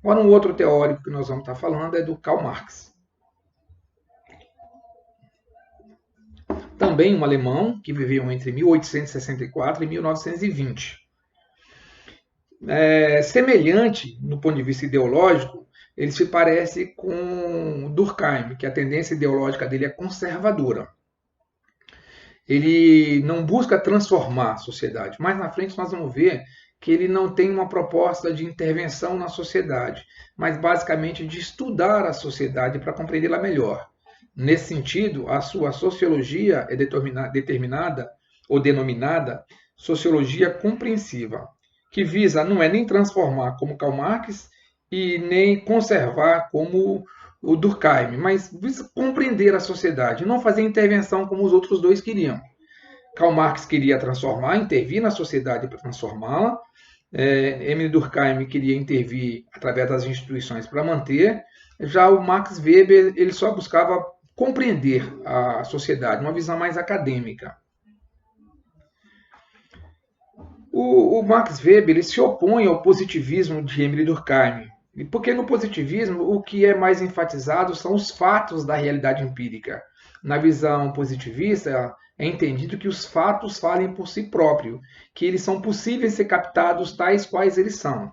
Agora, um outro teórico que nós vamos estar falando é do Karl Marx. Também um alemão que viveu entre 1864 e 1920. Semelhante no ponto de vista ideológico, ele se parece com Durkheim, que a tendência ideológica dele é conservadora. Ele não busca transformar a sociedade. Mais na frente nós vamos ver que ele não tem uma proposta de intervenção na sociedade, mas basicamente de estudar a sociedade para compreendê-la melhor. Nesse sentido, a sua sociologia é determinada ou denominada sociologia compreensiva, que visa não é nem transformar como Karl Marx e nem conservar como o Durkheim, mas visa compreender a sociedade, não fazer intervenção como os outros dois queriam. Karl Marx queria transformar, intervir na sociedade para transformá-la. Emile Durkheim queria intervir através das instituições para manter. Já o Max Weber ele só buscava compreender a sociedade, uma visão mais acadêmica. O Max Weber ele se opõe ao positivismo de Emile Durkheim, porque no positivismo o que é mais enfatizado são os fatos da realidade empírica. Na visão positivista é entendido que os fatos falem por si próprios, que eles são possíveis de ser captados tais quais eles são.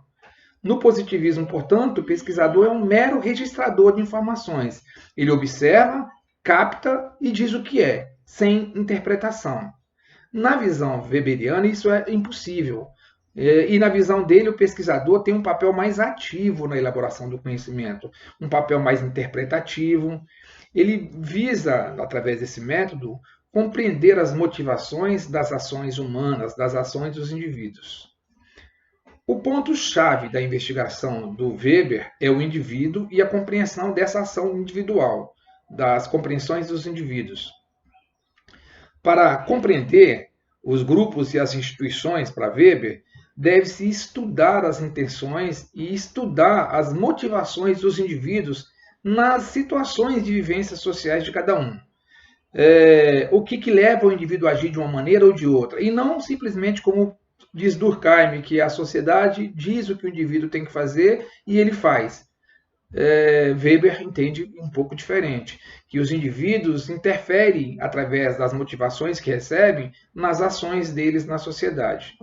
No positivismo, portanto, o pesquisador é um mero registrador de informações. Ele observa, capta e diz o que é, sem interpretação. Na visão weberiana, isso é impossível. E na visão dele, o pesquisador tem um papel mais ativo na elaboração do conhecimento, um papel mais interpretativo. Ele visa, através desse método, compreender as motivações das ações humanas, das ações dos indivíduos. O ponto-chave da investigação do Weber é o indivíduo e a compreensão dessa ação individual, das compreensões dos indivíduos. Para compreender os grupos e as instituições para Weber, deve-se estudar as intenções e estudar as motivações dos indivíduos nas situações de vivências sociais de cada um. O que leva o indivíduo a agir de uma maneira ou de outra, e não simplesmente como diz Durkheim, que a sociedade diz o que o indivíduo tem que fazer e ele faz. Weber entende um pouco diferente, que os indivíduos interferem através das motivações que recebem nas ações deles na sociedade.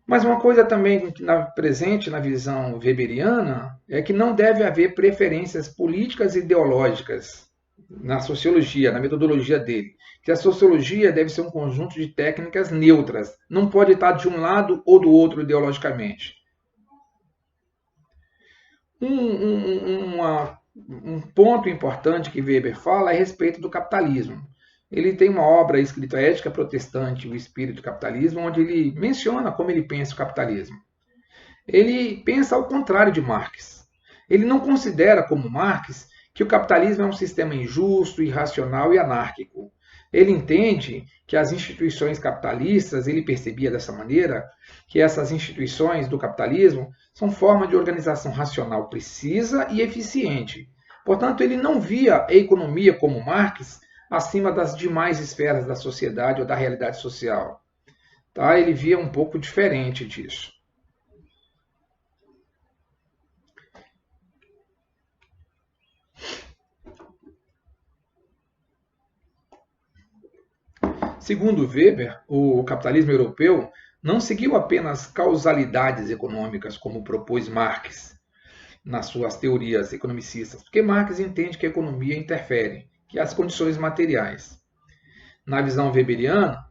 Mas uma coisa também presente na visão weberiana é que não deve haver preferências políticas e ideológicas na sociologia, na metodologia dele. Que a sociologia deve ser um conjunto de técnicas neutras, não pode estar de um lado ou do outro ideologicamente. Um ponto importante que Weber fala é a respeito do capitalismo. Ele tem uma obra escrita Ética Protestante, o Espírito do Capitalismo, onde ele menciona como ele pensa o capitalismo. Ele pensa ao contrário de Marx. Ele não considera, como Marx, que o capitalismo é um sistema injusto, irracional e anárquico. Ele entende que as instituições capitalistas, ele percebia dessa maneira, que essas instituições do capitalismo são forma de organização racional precisa e eficiente. Portanto, ele não via a economia como Marx acima das demais esferas da sociedade ou da realidade social. Tá? Ele via um pouco diferente disso. Segundo Weber, o capitalismo europeu não seguiu apenas causalidades econômicas, como propôs Marx nas suas teorias economicistas, porque Marx entende que a economia interfere, que as condições materiais. Na visão weberiana,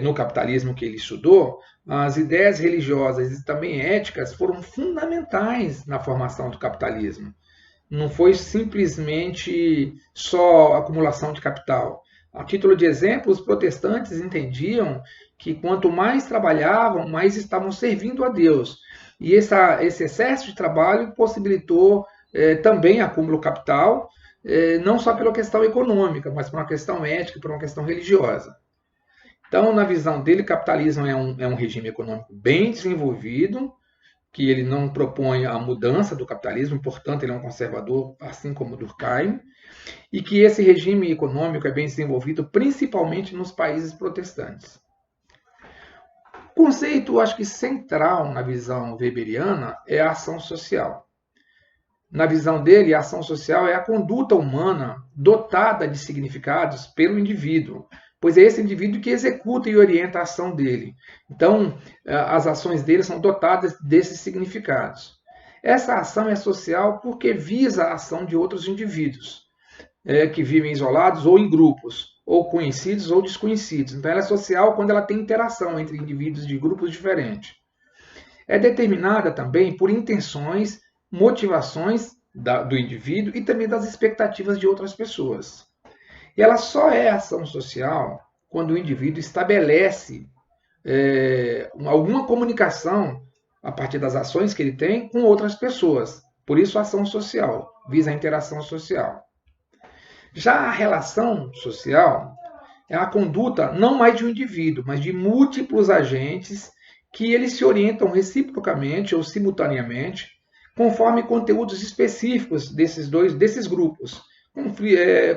no capitalismo que ele estudou, as ideias religiosas e também éticas foram fundamentais na formação do capitalismo. Não foi simplesmente só acumulação de capital. A título de exemplo, os protestantes entendiam que quanto mais trabalhavam, mais estavam servindo a Deus. E esse excesso de trabalho possibilitou também acúmulo capital, não só pela questão econômica, mas por uma questão ética, por uma questão religiosa. Então, na visão dele, o capitalismo é um regime econômico bem desenvolvido, que ele não propõe a mudança do capitalismo, portanto, ele é um conservador, assim como Durkheim, e que esse regime econômico é bem desenvolvido principalmente nos países protestantes. O conceito, acho que central na visão weberiana é a ação social. Na visão dele, a ação social é a conduta humana dotada de significados pelo indivíduo, pois é esse indivíduo que executa e orienta a ação dele. Então, as ações dele são dotadas desses significados. Essa ação é social porque visa a ação de outros indivíduos, que vivem isolados ou em grupos, ou conhecidos ou desconhecidos. Então, ela é social quando ela tem interação entre indivíduos de grupos diferentes. É determinada também por intenções, motivações do indivíduo e também das expectativas de outras pessoas. E ela só é ação social quando o indivíduo estabelece alguma comunicação a partir das ações que ele tem com outras pessoas. Por isso, a ação social visa a interação social. Já a relação social é a conduta não mais de um indivíduo, mas de múltiplos agentes que eles se orientam reciprocamente ou simultaneamente, conforme conteúdos específicos desses grupos.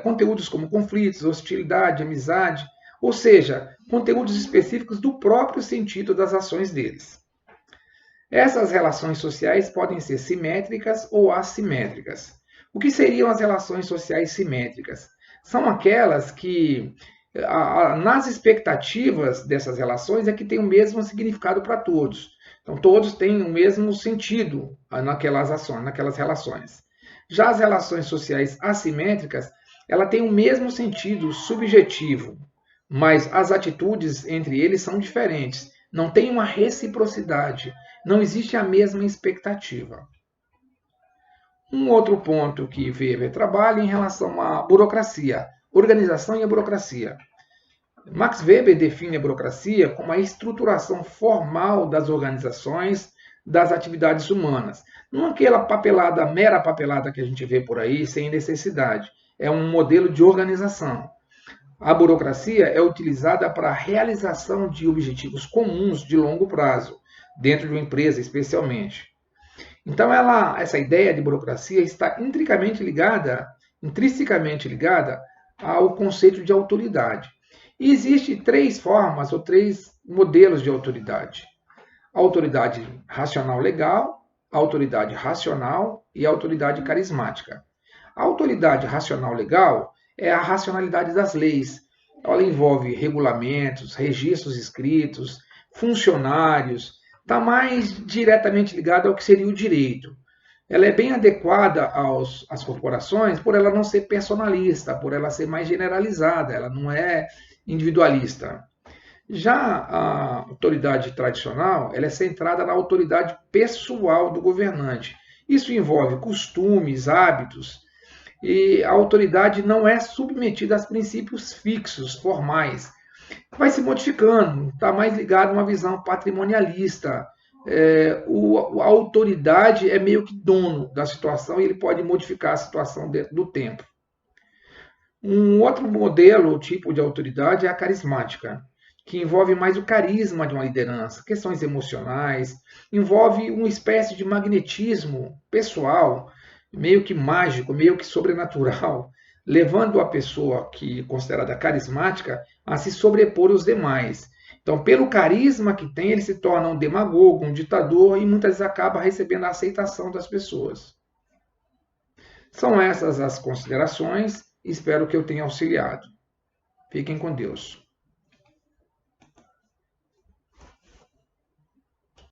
Conteúdos como conflitos, hostilidade, amizade, ou seja, conteúdos específicos do próprio sentido das ações deles. Essas relações sociais podem ser simétricas ou assimétricas. O que seriam as relações sociais simétricas? São aquelas que, nas expectativas dessas relações, é que tem o mesmo significado para todos. Então, todos têm o mesmo sentido naquelas ações, naquelas relações. Já as relações sociais assimétricas, ela tem o mesmo sentido subjetivo, mas as atitudes entre eles são diferentes. Não tem uma reciprocidade, não existe a mesma expectativa. Um outro ponto que Weber trabalha em relação à burocracia, organização e a burocracia. Max Weber define a burocracia como a estruturação formal das organizações, das atividades humanas. Não aquela papelada, mera papelada que a gente vê por aí, sem necessidade. É um modelo de organização. A burocracia é utilizada para a realização de objetivos comuns de longo prazo, dentro de uma empresa especialmente. Então, essa ideia de burocracia está intrinsecamente ligada ao conceito de autoridade. E existem 3 formas ou 3 modelos de autoridade. A autoridade racional legal, a autoridade racional e a autoridade carismática. A autoridade racional legal é a racionalidade das leis. Ela envolve regulamentos, registros escritos, funcionários, está mais diretamente ligada ao que seria o direito. Ela é bem adequada às corporações por ela não ser personalista, por ela ser mais generalizada, ela não é individualista. Já a autoridade tradicional, ela é centrada na autoridade pessoal do governante. Isso envolve costumes, hábitos, e a autoridade não é submetida a princípios fixos, formais. Vai se modificando, está mais ligado a uma visão patrimonialista. A autoridade é meio que dono da situação e ele pode modificar a situação dentro do tempo. Um outro modelo, tipo de autoridade é a carismática, que envolve mais o carisma de uma liderança, questões emocionais, envolve uma espécie de magnetismo pessoal, meio que mágico, meio que sobrenatural, levando a pessoa que é considerada carismática a se sobrepor aos demais. Então, pelo carisma que tem, ele se torna um demagogo, um ditador e muitas vezes acaba recebendo a aceitação das pessoas. São essas as considerações. Espero que eu tenha auxiliado. Fiquem com Deus.